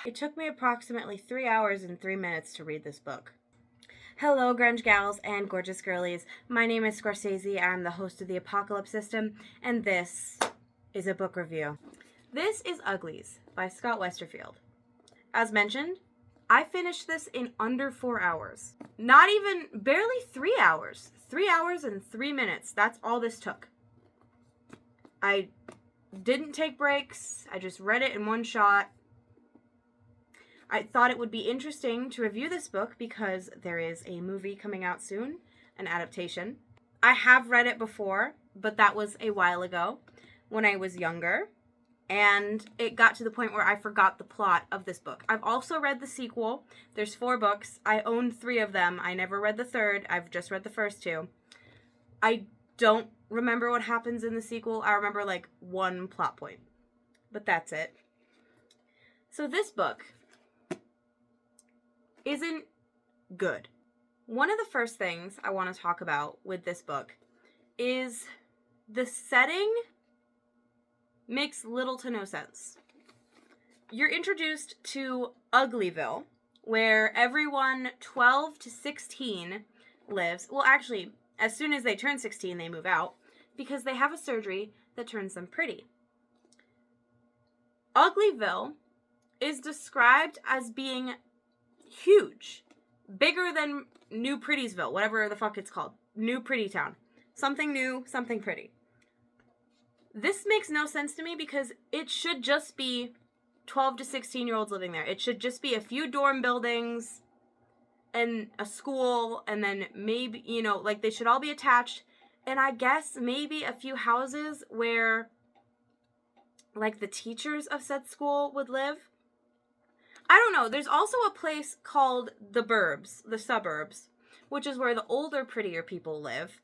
It took me approximately 3 hours and 3 minutes to read this book. Hello, grunge gals and gorgeous girlies. My name is Scorsese. I'm the host of the Apocalypse System, and this is a book review. This is Uglies by Scott Westerfield. As mentioned, I finished this in under 4 hours. Not even, barely 3 hours. 3 hours and 3 minutes. That's all this took. I didn't take breaks. I just read it in one shot. I thought it would be interesting to review this book because there is a movie coming out soon, an adaptation. I have read it before, but that was a while ago when I was younger, and it got to the point where I forgot the plot of this book. I've also read the sequel. There's 4 books. I own 3 of them. I never read the third. I've just read the first 2. I don't remember what happens in the sequel. I remember like one plot point, but that's it. So this book isn't good. One of the first things I want to talk about with this book is the setting makes little to no sense. You're introduced to Uglyville, where everyone 12 to 16 lives. Well, actually, as soon as they turn 16, they move out because they have a surgery that turns them pretty. Uglyville is described as being huge. Bigger than New Prettiesville, whatever the fuck it's called. New Pretty Town. Something new, something pretty. This makes no sense to me because it should just be 12 to 16-year-olds living there. It should just be a few dorm buildings and a school, and then maybe, like they should all be attached. And I guess maybe a few houses where, like, the teachers of said school would live. I don't know. There's also a place called the burbs, the suburbs, which is where the older, prettier people live.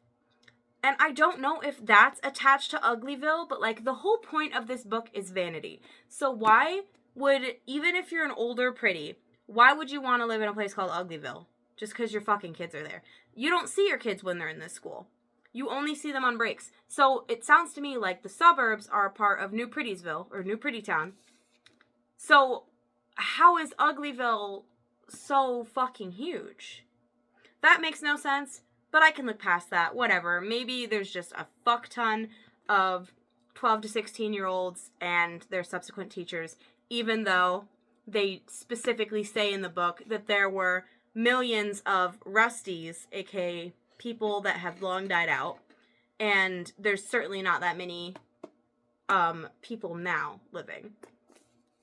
And I don't know if that's attached to Uglyville, but, like, the whole point of this book is vanity. So why would, even if you're an older pretty, why would you want to live in a place called Uglyville? Just because your fucking kids are there. You don't see your kids when they're in this school. You only see them on breaks. So it sounds to me like the suburbs are a part of New Prettiesville, or New Pretty Town. So how is Uglyville so fucking huge? That makes no sense, but I can look past that. Whatever. Maybe there's just a fuck ton of 12 to 16-year-olds and their subsequent teachers, even though they specifically say in the book that there were millions of Rusties, aka people that have long died out, and there's certainly not that many people now living.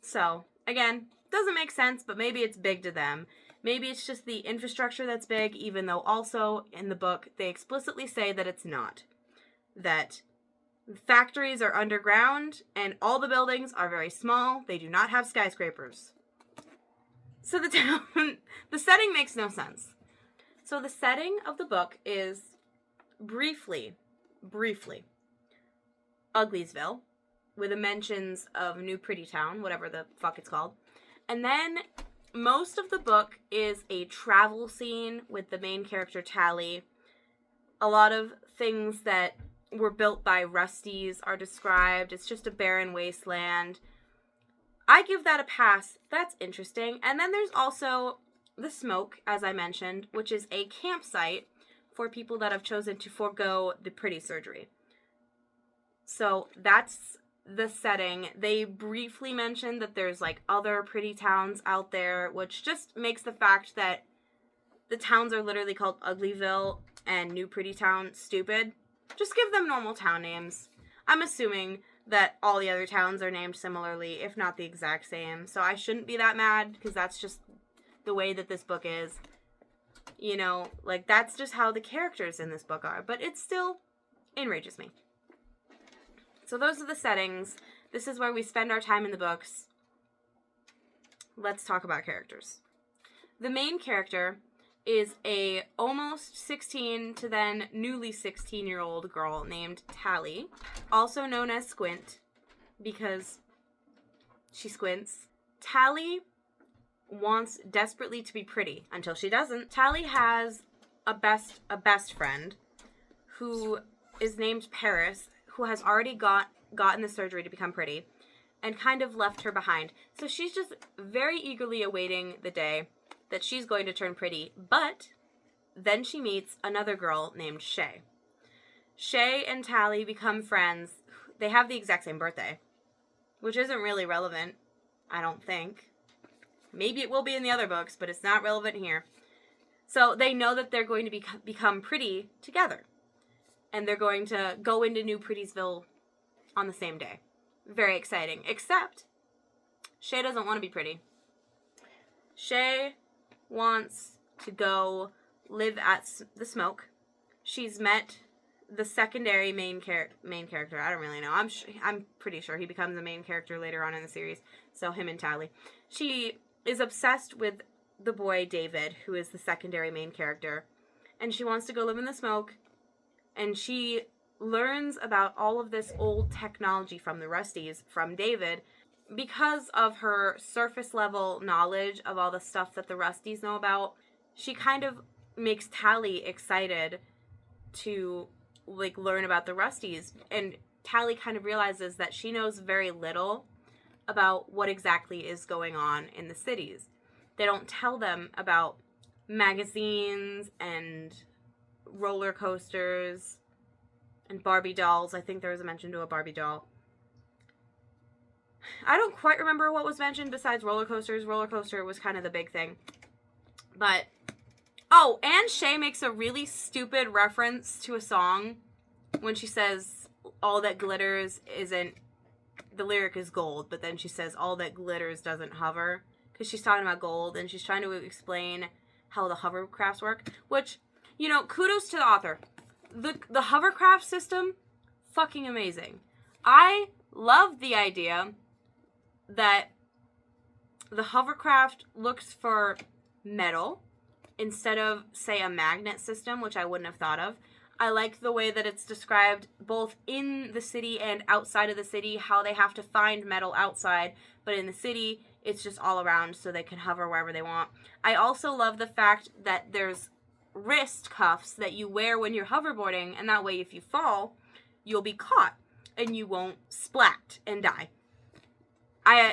So, again, doesn't make sense, but maybe it's big to them. Maybe it's just the infrastructure that's big, even though also in the book they explicitly say that it's not. That factories are underground and all the buildings are very small. They do not have skyscrapers. So the town, the setting makes no sense. So the setting of the book is briefly, Uglyesville, with the mentions of New Pretty Town, whatever the fuck it's called. And then most of the book is a travel scene with the main character, Tally. A lot of things that were built by Rusties are described. It's just a barren wasteland. I give that a pass. That's interesting. And then there's also the Smoke, as I mentioned, which is a campsite for people that have chosen to forego the pretty surgery. So that's the setting. They briefly mentioned that there's like other pretty towns out there, which just makes the fact that the towns are literally called Uglyville and New Pretty Town stupid. Just give them normal town names. I'm assuming that all the other towns are named similarly, if not the exact same. So I shouldn't be that mad because that's just the way that this book is. Like that's just how the characters in this book are, but it still enrages me. So those are the settings. This is where we spend our time in the books. Let's talk about characters. The main character is a almost 16 to then newly 16-year-old girl named Tally, also known as Squint, because she squints. Tally wants desperately to be pretty until she doesn't. Tally has a best friend who is named Paris, who has already gotten the surgery to become pretty. and kind of left her behind. So she's just very eagerly awaiting the day that she's going to turn pretty. But then she meets another girl named Shay. Shay and Tally become friends. They have the exact same birthday, which isn't really relevant, I don't think. Maybe it will be in the other books, but it's not relevant here. So they know that they're going to become pretty together. And they're going to go into New Prettiesville on the same day. Very exciting. Except, Shay doesn't want to be pretty. Shay wants to go live at the Smoke. She's met the secondary main character. I don't really know. I'm pretty sure he becomes the main character later on in the series. So him and Tally. She is obsessed with the boy David, who is the secondary main character. And she wants to go live in the Smoke. And she learns about all of this old technology from the Rusties, from David, because of her surface level knowledge of all the stuff that the Rusties know about. She kind of makes Tally excited to learn about the Rusties, and Tally kind of realizes that she knows very little about what exactly is going on in the cities. They don't tell them about magazines and roller coasters and Barbie dolls. I think there was a mention to a Barbie doll. I don't quite remember what was mentioned besides roller coasters. Roller coaster was kind of the big thing. But, oh, and Shay makes a really stupid reference to a song when she says, all that glitters isn't, the lyric is gold, but then she says, all that glitters doesn't hover, because she's talking about gold, and she's trying to explain how the hovercrafts work, which, you know, kudos to the author. The hovercraft system, fucking amazing. I love the idea that the hovercraft looks for metal instead of, say, a magnet system, which I wouldn't have thought of. I like the way that it's described both in the city and outside of the city, how they have to find metal outside, but in the city, it's just all around so they can hover wherever they want. I also love the fact that there's wrist cuffs that you wear when you're hoverboarding, and that way if you fall, you'll be caught and you won't splat and die.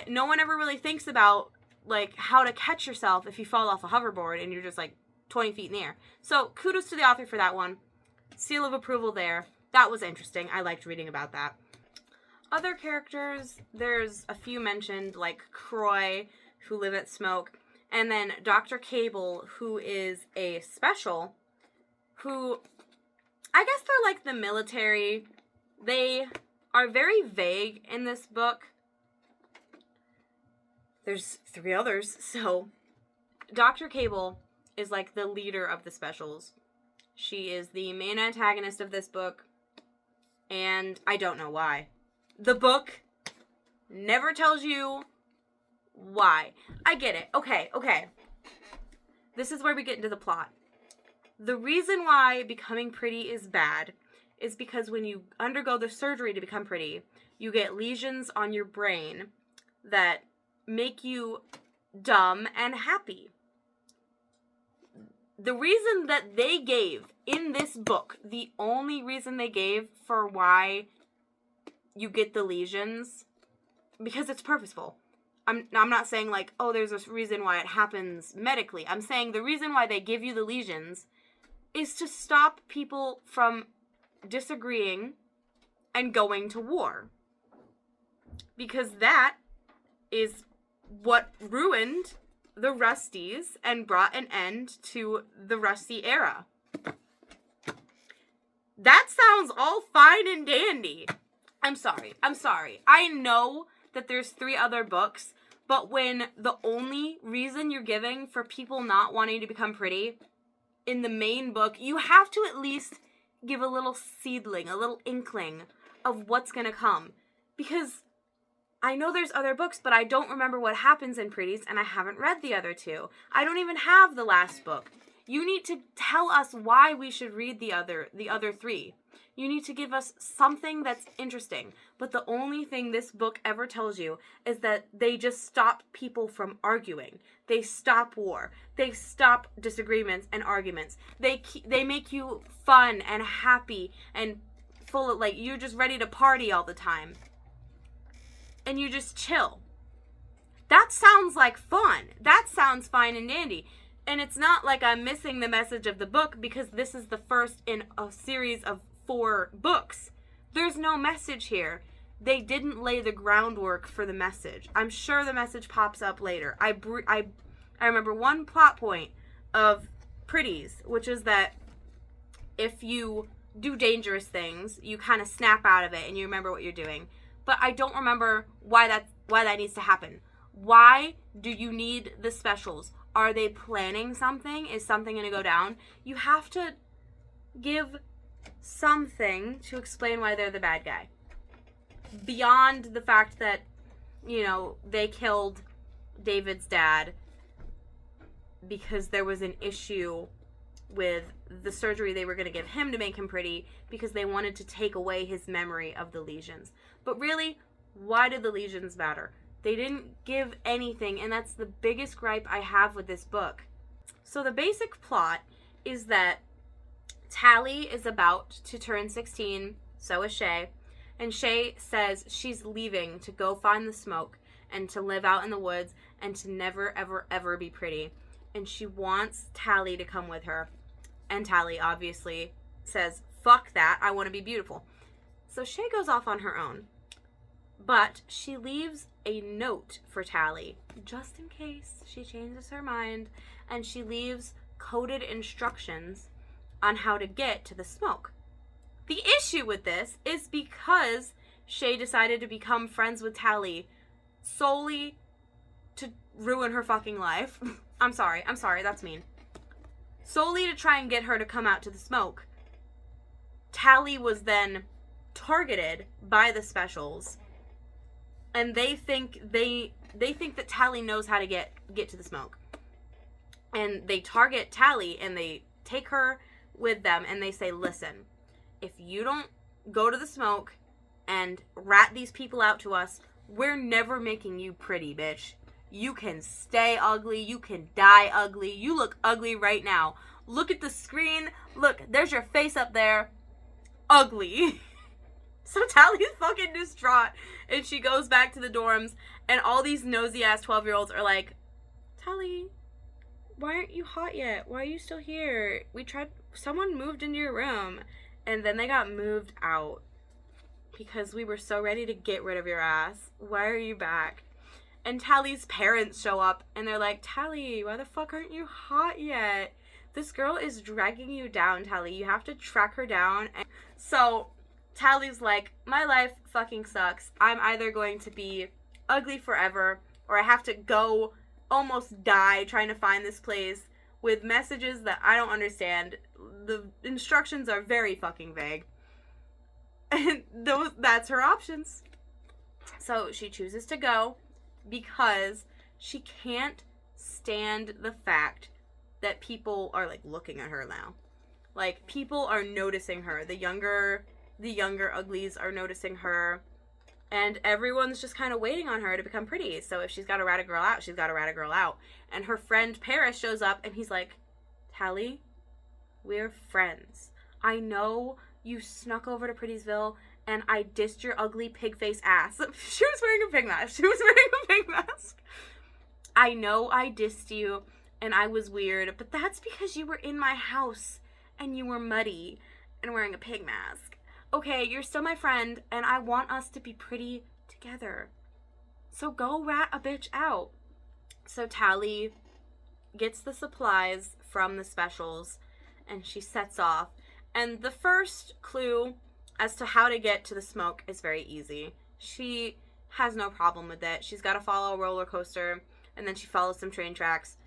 No one ever really thinks about like how to catch yourself if you fall off a hoverboard and you're just like 20 feet in the air. So kudos to the author for that one. Seal of approval there. That was interesting. I liked reading about that. Other characters, there's a few mentioned, like Croy, who live at Smoke, and then Dr. Cable, who is a special, who, I guess they're like the military. They are very vague in this book. There's 3 others, so Dr. Cable is like the leader of the specials. She is the main antagonist of this book, and I don't know why. The book never tells you why. I get it. Okay. This is where we get into the plot. The reason why becoming pretty is bad is because when you undergo the surgery to become pretty, you get lesions on your brain that make you dumb and happy. The reason that they gave in this book, the only reason they gave for why you get the lesions, because it's purposeful. I'm not saying like, oh, there's a reason why it happens medically. I'm saying the reason why they give you the lesions is to stop people from disagreeing and going to war. Because that is what ruined the Rusties and brought an end to the Rusty era. That sounds all fine and dandy. I'm sorry. I know that there's 3 other books, but when the only reason you're giving for people not wanting to become pretty in the main book, you have to at least give a little seedling, a little inkling of what's gonna come. Because I know there's other books, but I don't remember what happens in Pretties, and I haven't read the other 2. I don't even have the last book. You need to tell us why we should read the other 3. You need to give us something that's interesting. But the only thing this book ever tells you is that they just stop people from arguing. They stop war. They stop disagreements and arguments. They make you fun and happy and full of, like, you're just ready to party all the time. and you just chill. That sounds like fun. That sounds fine and dandy. And it's not like I'm missing the message of the book because this is the first in a series of 4 books. There's no message here. They didn't lay the groundwork for the message. I'm sure the message pops up later. I remember one plot point of Pretties, which is that if you do dangerous things, you kind of snap out of it and you remember what you're doing. But I don't remember why that needs to happen. Why do you need the specials? Are they planning something? Is something going to go down? You have to give something to explain why they're the bad guy. Beyond the fact that, you know, they killed David's dad because there was an issue with the surgery they were going to give him to make him pretty because they wanted to take away his memory of the lesions. But really, why did the lesions matter? They didn't give anything, and that's the biggest gripe I have with this book. So the basic plot is that Tally is about to turn 16, so is Shay, and Shay says she's leaving to go find the smoke and to live out in the woods and to never, ever, ever be pretty. And she wants Tally to come with her. And Tally obviously says, fuck that, I want to be beautiful. So Shay goes off on her own. But she leaves a note for Tally, just in case she changes her mind. And she leaves coded instructions on how to get to the smoke. The issue with this is because Shay decided to become friends with Tally solely to ruin her fucking life. I'm sorry, that's mean. Solely to try and get her to come out to the smoke. Tally was then targeted by the specials, and they think that Tally knows how to get to the smoke. And they target Tally, and they take her with them, and they say, listen, if you don't go to the smoke and rat these people out to us, we're never making you pretty, bitch. You can stay ugly. You can die ugly. You look ugly right now. Look at the screen. Look, there's your face up there. Ugly. So Tally's fucking distraught. And she goes back to the dorms. And all these nosy-ass 12-year-olds are like, Tally, why aren't you hot yet? Why are you still here? Someone moved into your room. And then they got moved out. Because we were so ready to get rid of your ass. Why are you back? And Tally's parents show up, and they're like, Tally, why the fuck aren't you hot yet? This girl is dragging you down, Tally. You have to track her down. And so Tally's like, my life fucking sucks. I'm either going to be ugly forever, or I have to go almost die trying to find this place with messages that I don't understand. The instructions are very fucking vague. And that's her options. So she chooses to go because she can't stand the fact that people are, like, looking at her now. Like, people are noticing her. The younger uglies are noticing her. And everyone's just kind of waiting on her to become pretty. So if she's got to rat a girl out, she's got to rat a girl out. And her friend Paris shows up, and he's like, Tally, we're friends. I know you snuck over to Prettiesville, and I dissed your ugly pig face ass. She was wearing a pig mask. I know I dissed you, and I was weird, but that's because you were in my house, and you were muddy, and wearing a pig mask. Okay, you're still my friend, and I want us to be pretty together. So go rat a bitch out. So Tally gets the supplies from the specials, and she sets off. And the first clue as to how to get to the smoke is very easy. She has no problem with it. She's got to follow a roller coaster, and then she follows some train tracks.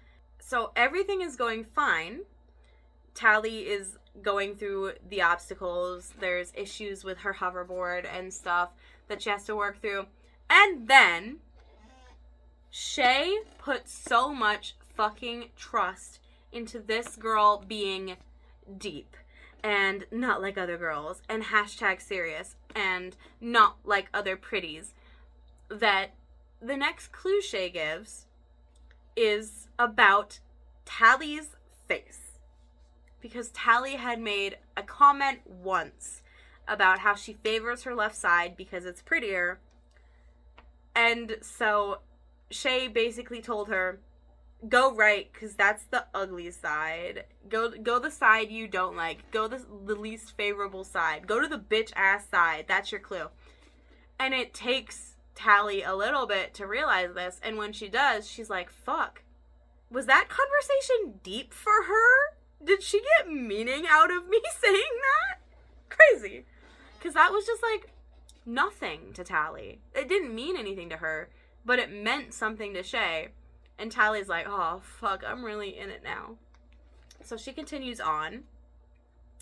So everything is going fine. Tally is going through the obstacles. There's issues with her hoverboard and stuff that she has to work through. And then Shay put so much fucking trust into this girl being deep and not like other girls and #serious and not like other pretties, that the next clue Shay gives is about Tally's face. Because Tally had made a comment once about how she favors her left side because it's prettier. And so Shay basically told her, go right, because that's the ugly side. Go the side you don't like. Go the least favorable side. Go to the bitch-ass side. That's your clue. And it takes Tally a little bit to realize this, and when she does, she's like, fuck. Was that conversation deep for her? Did she get meaning out of me saying that? Crazy. Because that was just like nothing to Tally. It didn't mean anything to her, but it meant something to Shay. And Tally's like, oh, fuck, I'm really in it now. So she continues on.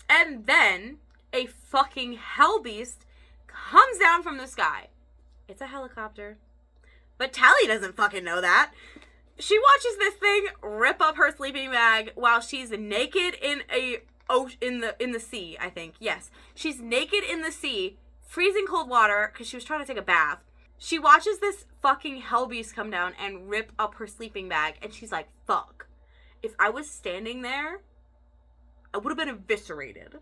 And then a fucking hellbeast comes down from the sky. It's a helicopter. But Tally doesn't fucking know that. She watches this thing rip up her sleeping bag while she's naked in the sea, I think. Yes. She's naked in the sea, freezing cold water, because she was trying to take a bath. She watches this fucking hellbeast come down and rip up her sleeping bag, and she's like, fuck. If I was standing there, I would have been eviscerated.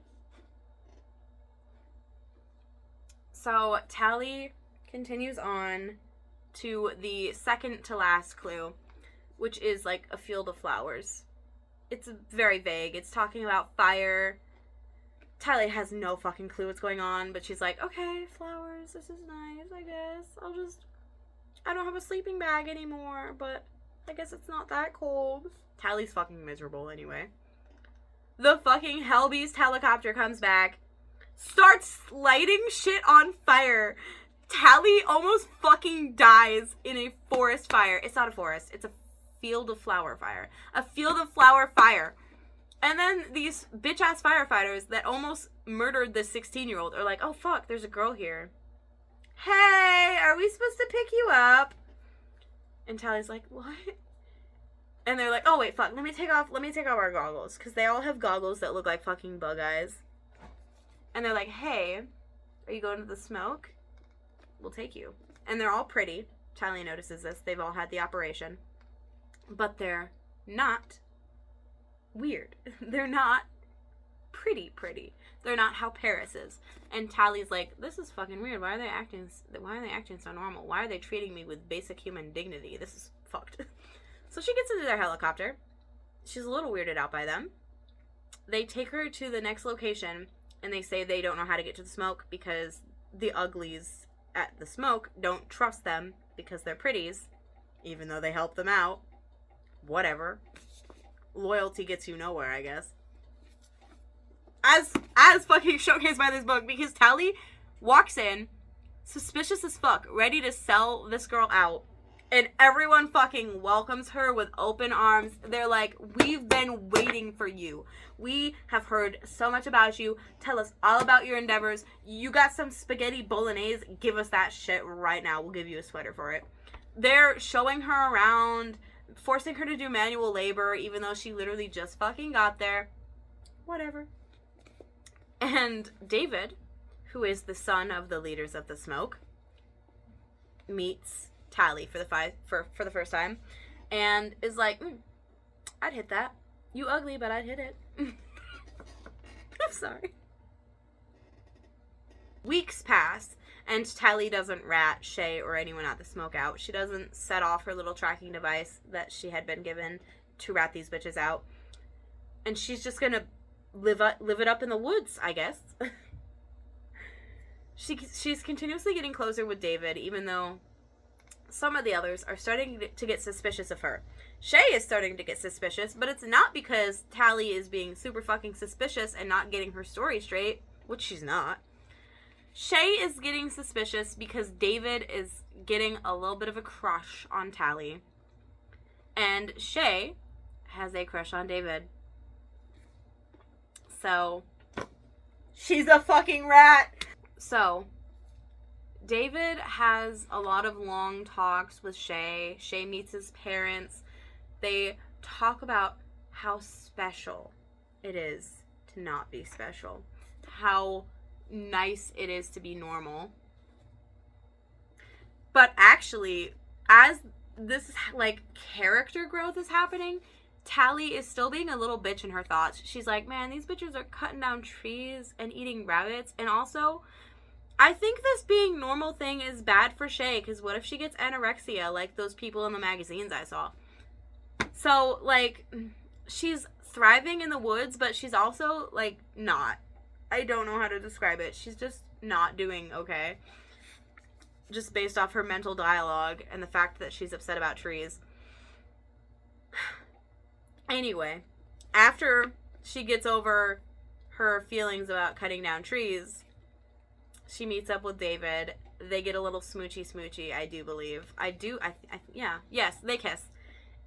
So Tally continues on to the second to last clue, which is like a field of flowers. It's very vague. It's talking about fire. Tally has no fucking clue what's going on, but she's like, okay, flowers, this is nice, I guess. I don't have a sleeping bag anymore, but I guess it's not that cold. Tally's fucking miserable anyway. The fucking hellbeast helicopter comes back, starts lighting shit on fire. Tally almost fucking dies in a forest fire. It's not a forest, it's a field of flower fire. A field of flower fire. And then these bitch-ass firefighters that almost murdered this 16-year-old are like, oh, fuck, there's a girl here. Hey, are we supposed to pick you up? And Tally's like, what? And they're like, oh, wait, fuck, let me take off our goggles. Because they all have goggles that look like fucking bug eyes. And they're like, hey, are you going to the smoke? We'll take you. And they're all pretty. Tally notices this. They've all had the operation. But they're not weird. They're not pretty. They're not how Paris is. And Tally's like, this is fucking weird. Why are they acting so normal? Why are they treating me with basic human dignity? This is fucked. So she gets into their helicopter. She's a little weirded out by them. They take her to the next location, and they say they don't know how to get to the smoke because the uglies at the smoke don't trust them because they're pretties, even though they help them out. Whatever. Loyalty gets you nowhere, I guess. As fucking showcased by this book, because Tally walks in, suspicious as fuck, ready to sell this girl out, and everyone fucking welcomes her with open arms. They're like, we've been waiting for you. We have heard so much about you. Tell us all about your endeavors. You got some spaghetti bolognese. Give us that shit right now. We'll give you a sweater for it. They're showing her around, forcing her to do manual labor, even though she literally just fucking got there. Whatever. And David, who is the son of the leaders of the smoke, meets Tally for the first time, and is like, I'd hit that. You ugly, but I'd hit it. I'm sorry. Weeks pass, and Tally doesn't rat Shay or anyone at the smoke out. She doesn't set off her little tracking device that she had been given to rat these bitches out. And she's just gonna live it up in the woods, I guess. She's continuously getting closer with David, even though some of the others are starting to get suspicious of her. Shay is starting to get suspicious, but it's not because Tally is being super fucking suspicious and not getting her story straight, which she's not. Shay is getting suspicious because David is getting a little bit of a crush on Tally. And Shay has a crush on David. So, she's a fucking rat! So, David has a lot of long talks with Shay. Shay meets his parents. They talk about how special it is to not be special. How nice it is to be normal. But actually, as this, like, character growth is happening, Tally is still being a little bitch in her thoughts. She's like, man, these bitches are cutting down trees and eating rabbits. And also, I think this being normal thing is bad for Shay, because what if she gets anorexia like those people in the magazines I saw? So, like, she's thriving in the woods, but she's also, like, not. I don't know how to describe it. She's just not doing okay. Just based off her mental dialogue and the fact that she's upset about trees. Anyway, after she gets over her feelings about cutting down trees, she meets up with David. They get a little smoochy, I do believe. Yes, they kiss.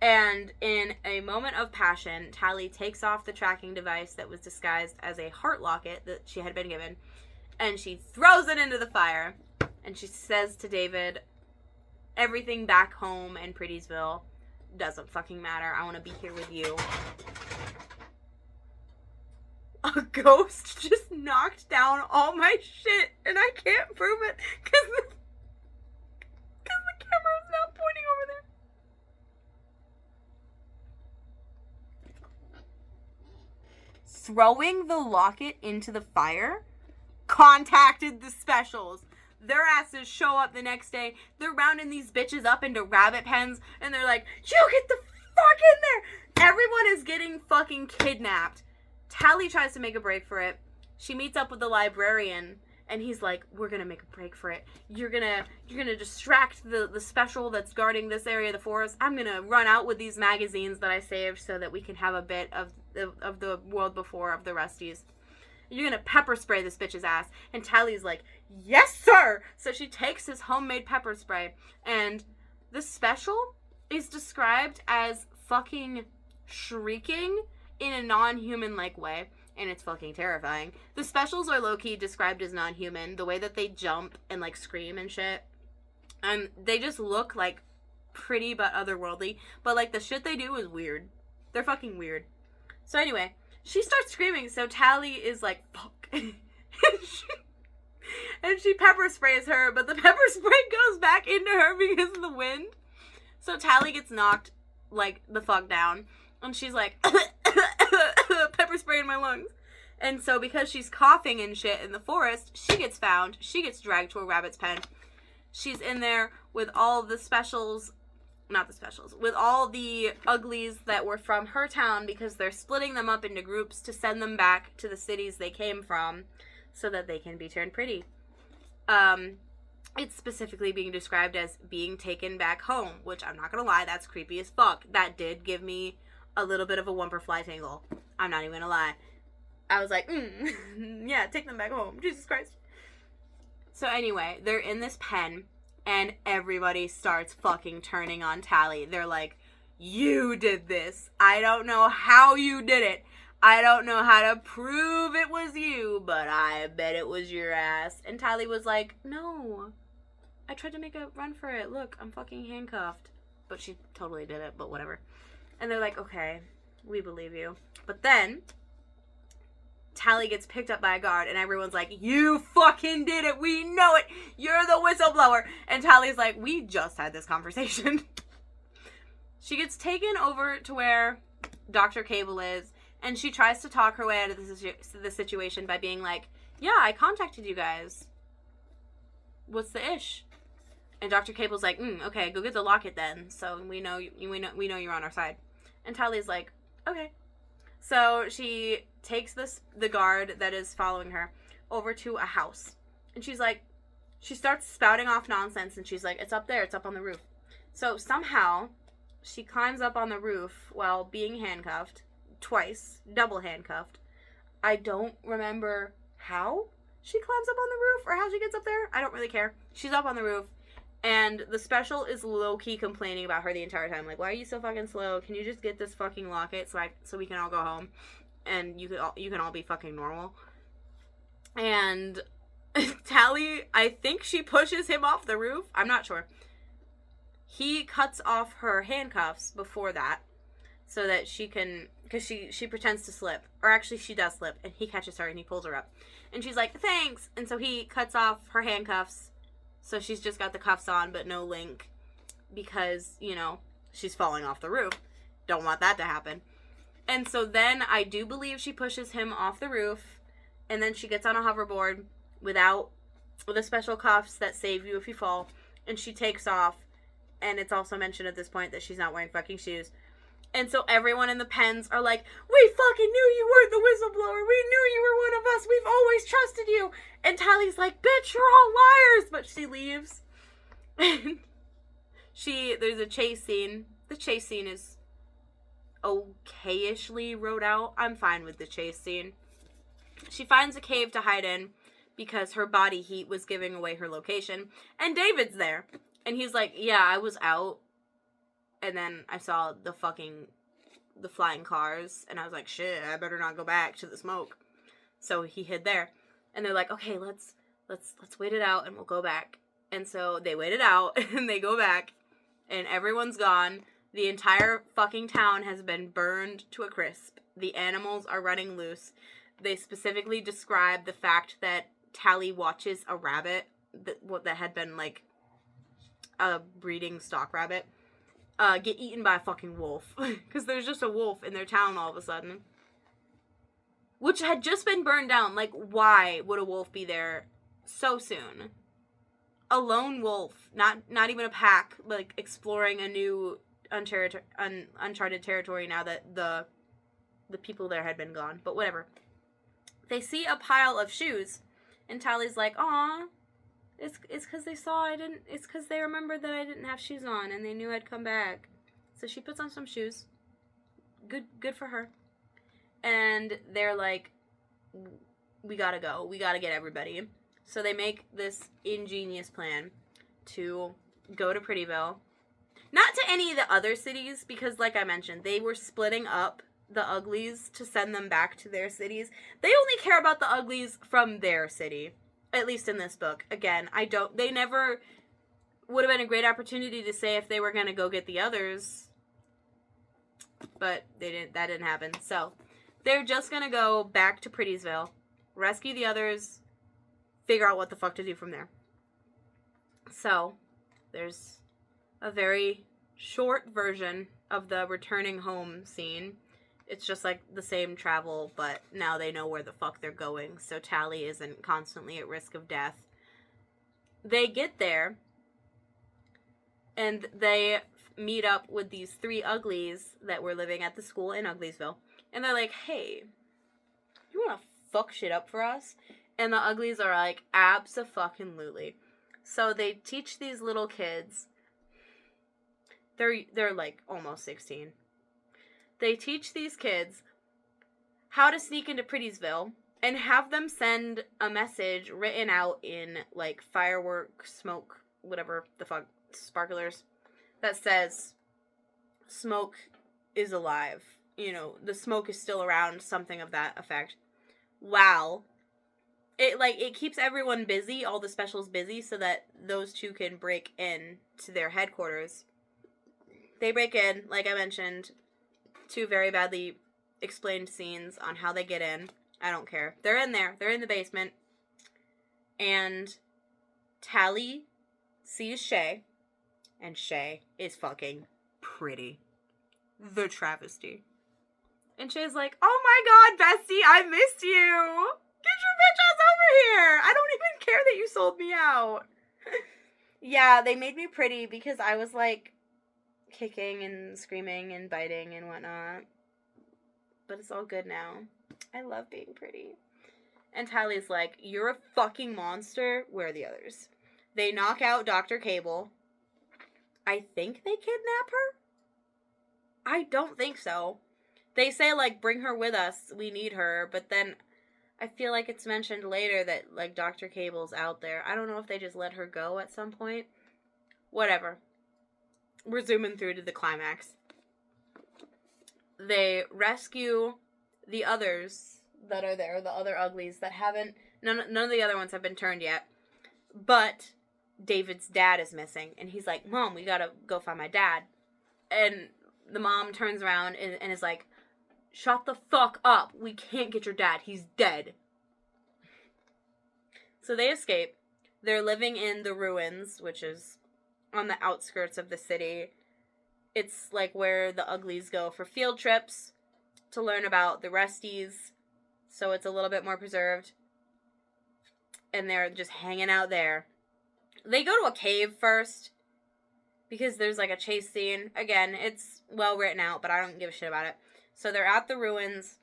And in a moment of passion, Tally takes off the tracking device that was disguised as a heart locket that she had been given, and she throws it into the fire. And she says to David, everything back home in Prettiesville doesn't fucking matter. I want to be here with you. A ghost just knocked down all my shit, and I can't prove it because the camera is not pointing over there. Throwing the locket into the fire contacted the specials. Their asses show up the next day. They're rounding these bitches up into rabbit pens, and they're like, you get the fuck in there! Everyone is getting fucking kidnapped. Tally tries to make a break for it. She meets up with the librarian, and he's like, we're gonna make a break for it. You're gonna distract the special that's guarding this area of the forest. I'm gonna run out with these magazines that I saved so that we can have a bit of the world before of the Rusties. You're gonna pepper spray this bitch's ass. And Tally's like, yes, sir! So she takes his homemade pepper spray. And the special is described as fucking shrieking in a non-human-like way. And it's fucking terrifying. The specials are low-key described as non-human. The way that they jump and, like, scream and shit. And they just look, like, pretty but otherworldly. But, like, the shit they do is weird. They're fucking weird. So anyway, she starts screaming, so Tally is like, fuck. and she pepper sprays her, but the pepper spray goes back into her because of the wind. So Tally gets knocked, like, the fuck down. And she's like, pepper spray in my lungs. And so because she's coughing and shit in the forest, she gets found. She gets dragged to a rabbit's pen. She's in there with all the specials. Not the specials, with all the uglies that were from her town, because they're splitting them up into groups to send them back to the cities they came from so that they can be turned pretty. It's specifically being described as being taken back home, which I'm not gonna lie, that's creepy as fuck. That did give me a little bit of a Wumperfly tingle. I'm not even gonna lie. I was like, yeah, take them back home. Jesus Christ. So anyway, they're in this pen. And everybody starts fucking turning on Tally. They're like, you did this. I don't know how you did it. I don't know how to prove it was you, but I bet it was your ass. And Tally was like, no. I tried to make a run for it. Look, I'm fucking handcuffed. But she totally did it, but whatever. And they're like, okay, we believe you. But then Tally gets picked up by a guard, and everyone's like, you fucking did it, we know it, you're the whistleblower. And Tally's like, we just had this conversation. She gets taken over to where Dr. Cable is, and she tries to talk her way out of the situation by being like, yeah, I contacted you guys. What's the ish? And Dr. Cable's like, okay, go get the locket then, so we know you're on our side. And Tally's like, okay. So she takes the guard that is following her over to a house. And she's like, she starts spouting off nonsense, and she's like, it's up there, it's up on the roof. So somehow she climbs up on the roof while being handcuffed, twice, double handcuffed. I don't remember how she climbs up on the roof or how she gets up there. I don't really care. She's up on the roof. And the special is low-key complaining about her the entire time. Like, why are you so fucking slow? Can you just get this fucking locket so we can all go home? And you can all be fucking normal. And Tally, I think she pushes him off the roof. I'm not sure. He cuts off her handcuffs before that. So that she can... Because she pretends to slip. Or actually, she does slip. And he catches her and he pulls her up. And she's like, thanks! And so he cuts off her handcuffs. So she's just got the cuffs on, but no link. Because, she's falling off the roof. Don't want that to happen. And so then I do believe she pushes him off the roof. And then she gets on a hoverboard without the special cuffs that save you if you fall, and she takes off, and it's also mentioned at this point that she's not wearing fucking shoes. And so everyone in the pens are like, we fucking knew you weren't the whistleblower. We knew you were one of us. We've always trusted you. And Tally's like, bitch, you're all liars. But she leaves. There's a chase scene. The chase scene is okay-ishly wrote out. I'm fine with the chase scene. She finds a cave to hide in because her body heat was giving away her location. And David's there. And he's like, yeah, I was out. And then I saw the flying cars, and I was like, shit, I better not go back to the smoke. So he hid there. And they're like, okay, let's wait it out, and we'll go back. And so they wait it out, and they go back, and everyone's gone. The entire fucking town has been burned to a crisp. The animals are running loose. They specifically describe the fact that Tally watches a rabbit that had been, like, a breeding stock rabbit. Get eaten by a fucking wolf. Because there's just a wolf in their town all of a sudden. Which had just been burned down. Like, why would a wolf be there so soon? A lone wolf. Not even a pack. Like, exploring a new uncharted territory now that the people there had been gone. But whatever. They see a pile of shoes. And Tally's like, aw. It's because they saw I didn't... It's because they remembered that I didn't have shoes on, and they knew I'd come back. So she puts on some shoes. Good for her. And they're like, we gotta go. We gotta get everybody. So they make this ingenious plan to go to Prettyville. Not to any of the other cities, because like I mentioned, they were splitting up the Uglies to send them back to their cities. They only care about the Uglies from their city. At least in this book. Again, they never would have been a great opportunity to say if they were going to go get the others. But that didn't happen. So, they're just going to go back to Prettyville, rescue the others, figure out what the fuck to do from there. So, there's a very short version of the returning home scene. It's just like the same travel, but now they know where the fuck they're going, so Tally isn't constantly at risk of death. They get there, and they meet up with these 3 Uglies that were living at the school in Ugliesville. And they're like, hey, you wanna fuck shit up for us? And the Uglies are like, abso-fucking-lutely. So they teach these little kids, they're like almost 16. They teach these kids how to sneak into Prettyville and have them send a message written out in, like, firework, smoke, whatever the fuck, sparklers, that says, smoke is alive. You know, the smoke is still around, something of that effect. Wow. It keeps everyone busy, all the specials busy, so that those 2 can break in to their headquarters. They break in, like I mentioned, 2 very badly explained scenes on how they get in. I don't care. They're in there. They're in the basement. And Tally sees Shay. And Shay is fucking pretty. The travesty. And Shay's like, oh my god, bestie, I missed you. Get your bitch ass over here. I don't even care that you sold me out. Yeah, they made me pretty because I was like kicking and screaming and biting and whatnot. But it's all good now. I love being pretty. And Tally's like, you're a fucking monster. Where are the others? They knock out Dr. Cable. I think they kidnap her? I don't think so. They say, like, bring her with us. We need her. But then I feel like it's mentioned later that, like, Dr. Cable's out there. I don't know if they just let her go at some point. Whatever. We're zooming through to the climax. They rescue the others that are there, the other Uglies that haven't... None of the other ones have been turned yet. But David's dad is missing. And he's like, Mom, we gotta go find my dad. And the mom turns around and is like, shut the fuck up. We can't get your dad. He's dead. So they escape. They're living in the ruins, which is on the outskirts of the city. It's like where the Uglies go for field trips to learn about the Resties. So it's a little bit more preserved. and they're just hanging out there. They go to a cave first because there's like a chase scene. Again, it's well written out, but I don't give a shit about it. So they're at the ruins,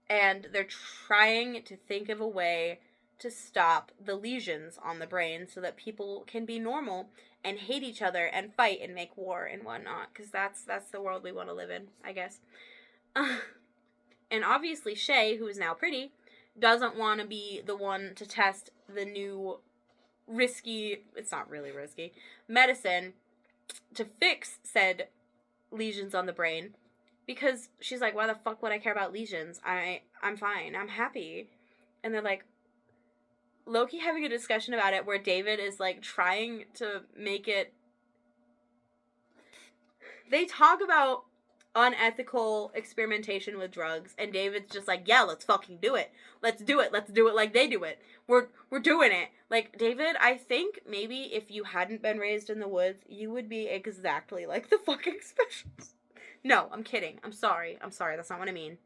and they're trying to think of a way to stop the lesions on the brain so that people can be normal and hate each other and fight and make war and whatnot, because that's the world we want to live in, I guess. And obviously Shay, who is now pretty, doesn't want to be the one to test the new risky, it's not really risky, medicine to fix said lesions on the brain, because she's like, why the fuck would I care about lesions? I'm fine. I'm happy. And they're like, low-key having a discussion about it where David is, like, trying to make it... They talk about unethical experimentation with drugs, and David's just like, yeah, let's fucking do it. Let's do it. Let's do it like they do it. We're doing it. Like, David, I think maybe if you hadn't been raised in the woods, you would be exactly like the fucking specials. No, I'm kidding. I'm sorry. That's not what I mean.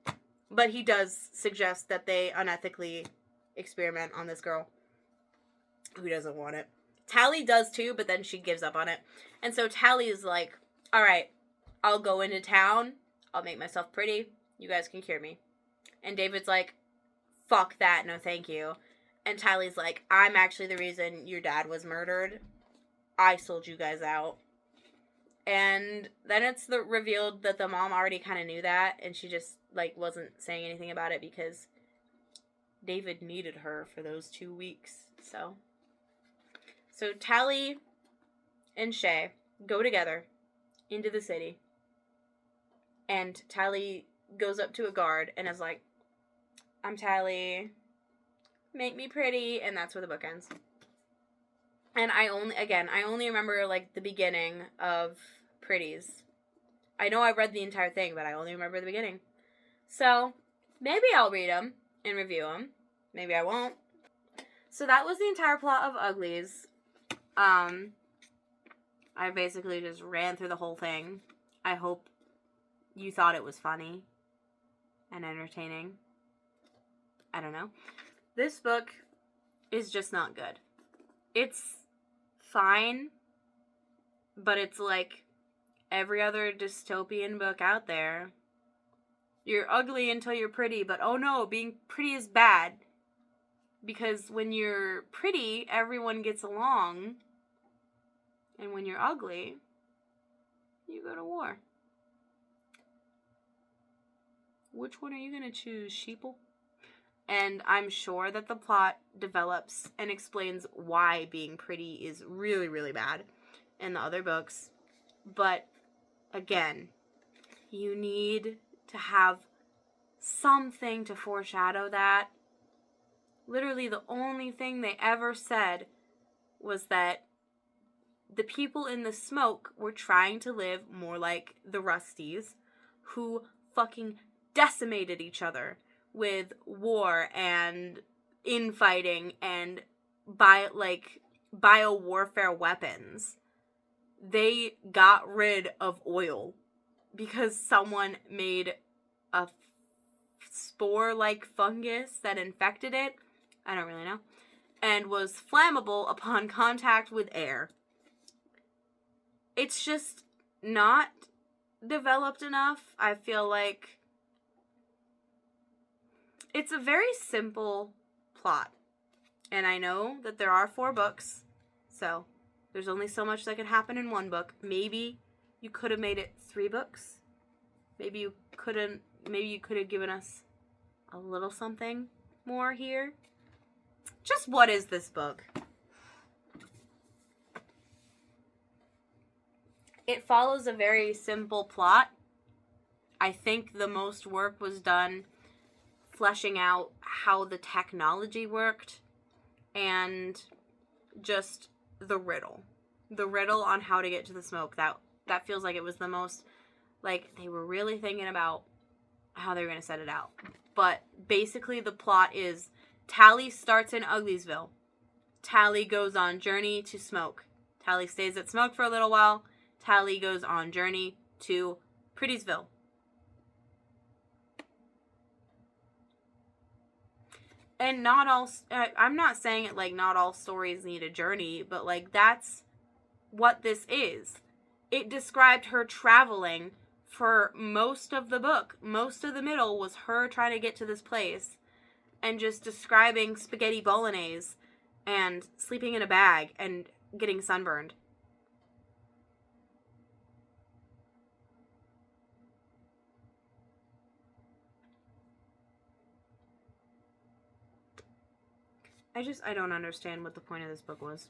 But he does suggest that they unethically experiment on this girl who doesn't want it. Tally does too, but then she gives up on it. And so Tally is like, all right, I'll go into town. I'll make myself pretty. You guys can cure me. And David's like, fuck that. No, thank you. And Tally's like, I'm actually the reason your dad was murdered. I sold you guys out. And then it's revealed that the mom already kind of knew that, and she just, like, wasn't saying anything about it because David needed her for those 2 weeks. So Tally and Shay go together into the city, and Tally goes up to a guard and is like, I'm Tally, make me pretty, and that's where the book ends. And I only remember, like, the beginning of Pretties. I know I read the entire thing, but I only remember the beginning. So, maybe I'll read them and review them. Maybe I won't. So that was the entire plot of Uglies. I basically just ran through the whole thing. I hope you thought it was funny and entertaining. I don't know. This book is just not good. It's fine, but it's like every other dystopian book out there. You're ugly until you're pretty, but oh no, being pretty is bad. Because when you're pretty, everyone gets along. And when you're ugly, you go to war. Which one are you going to choose, sheeple? And I'm sure that the plot develops and explains why being pretty is really, really bad in the other books. But, again, you need to have something to foreshadow that. Literally, the only thing they ever said was that the people in the smoke were trying to live more like the Rusties, who fucking decimated each other with war and infighting and bio-warfare weapons. They got rid of oil because someone made a spore-like fungus that infected it. I don't really know. And was flammable upon contact with air. It's just not developed enough. I feel like it's a very simple plot. And I know that there are 4 books, so there's only so much that could happen in one book. Maybe you could have made it 3 books. Maybe you could have given us a little something more here. Just what is this book? It follows a very simple plot. I think the most work was done fleshing out how the technology worked and just the riddle. The riddle on how to get to the smoke. That feels like it was the most, like, they were really thinking about how they were going to set it out. But basically the plot is Tally starts in Ugliesville. Tally goes on journey to Smoke. Tally stays at Smoke for a little while. Tally goes on journey to Prettiesville. And not all, I'm not saying it like not all stories need a journey, but like that's what this is. It described her traveling for most of the book. Most of the middle was her trying to get to this place and just describing spaghetti bolognese and sleeping in a bag and getting sunburned. I don't understand what the point of this book was.